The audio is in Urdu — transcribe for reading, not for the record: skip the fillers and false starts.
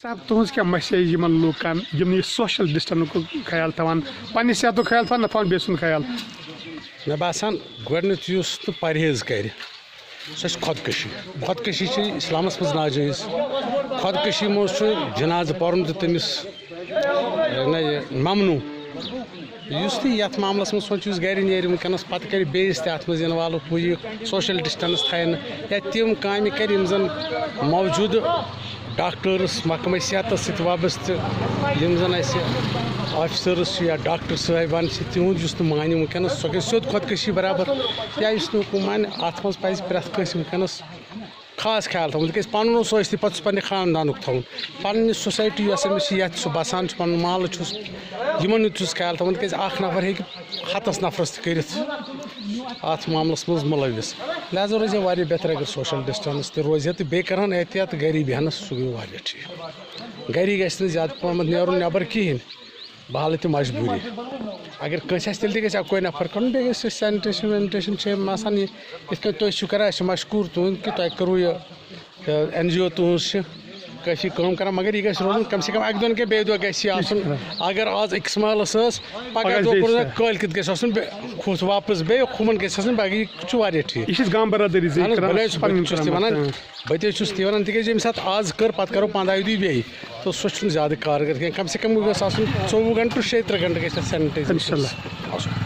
صاحب تہذ کیا میسیج لوکن یہ سوشل ڈسٹنس خیال تھوان پنہ صحت خیال تھوان نہ بیٚیہِ سُنٛد خیال مےٚ باسان گۄڈنیُٚتھ یُس نہٕ پرہیز کرِ سۄ چھِ خۄدکٔشی چھِ اِسلامَس منٛز ناجٲیز خۄدکٔشی منٛز چھُ جنازٕ پرُن تہِ تٔمِس ممنوٗع یُس تہِ یَتھ معاملَس منٛز سونٛچہِ یُس گرِ نیرِ وٕنکٮ۪نَس پَتہٕ کَرِ بیٚیِس تہِ اَتھ منٛز اِنوالو ہُہ یہِ سوشَل ڈِسٹَنٕس تھاوِ نہٕ یا تِم کامہِ کَرِ یِم زَن موجوٗدٕ ڈاکٹٲرٕس محکمہ صحتَس سۭتۍ وابستہٕ یِم زَن اَسہِ آفِسٲرٕس چھِ یا ڈاکٹر صٲحبان چھِ تِہُنٛد یُس نہٕ مانہِ وٕنکٮ۪نَس سۄ گژھِ سیوٚد خۄدکٔشی برابر یا یُس نہٕ حُکُم مانہِ اَتھ منٛز پَزِ پرٛٮ۪تھ کٲنٛسہِ وٕنکٮ۪نَس خاص خیال تھاوُن تِکیٛازِ پَنُن اوس ٲسۍ تہِ پَتہٕ چھُس پنٛنہِ خاندانُک تھاوُن پنٛنہِ سوسایٹی یۄس أمِس چھِ یَتھ سُہ بَسان چھُ پَنُن محلہٕ چھُس یِمَن ہُنٛد چھُس خیال تھاوُن تِکیٛازِ اَکھ نفر ہیٚکہِ ہَتَس نفرَس تہِ کٔرِتھ اَتھ معاملَس منٛز مُلوِث لہٰذا روزِ ہے واریاہ بہتر اگر سوشَل ڈِسٹَنٕس تہِ روزِ ہے تہٕ بیٚیہِ کَرٕہَن احتیاط گَری بیٚہنَس سُہ گوٚو واریاہ ٹھیٖک گَری گژھِ نہٕ زیادٕ پَہمَتھ نیرُن نٮ۪بر کِہیٖنۍ بحالہِ تہِ مجبوٗری اگر کٲنٛسہِ آسہِ تیٚلہِ تہِ گژھِ اَکوے نفر کَرُن بیٚیہِ گژھِ سینِٹیشَن وینِٹیشَن چھِ یِم آسان یہِ یِتھ کٔنۍ تُہۍ چھِو کَران أسۍ چھِ مشکوٗر تُہُنٛد کہِ تۄہہِ کٔرٕو یہِ این جی او تُہٕنٛز چھِ کٲفی کٲم کَران مگر یہِ گژھِ روزُن کَم سے کَم اَکہِ دۄہ نہٕ کینٛہہ بیٚیہِ دۄہ گژھِ یہِ آسُن اگر آز أکِس محلَس ٲس پَگاہ دۄہ کوٚر کٲلۍ کٮ۪تھ گژھِ آسُن ہُتھ واپَس بیٚیہِ ہُمَن گژھِ آسُن باقٕے یہِ چھُ واریاہ ٹھیٖک یہ چھِ گام برادری بہٕ چھُس تہِ وَنان بہٕ تہِ چھُس تی وَنان تِکیٛازِ ییٚمہِ ساتہٕ آز کٔر پَتہٕ کَرو 15 دۄہہِ بیٚیہِ تہٕ سُہ چھُنہٕ زیادٕ کارگر کینٛہہ کَم سے کَم گژھِ آسُن 24 گنٹہٕ 36 گنٹہٕ گژھِ اَتھ سینِٹایزیشن آسُن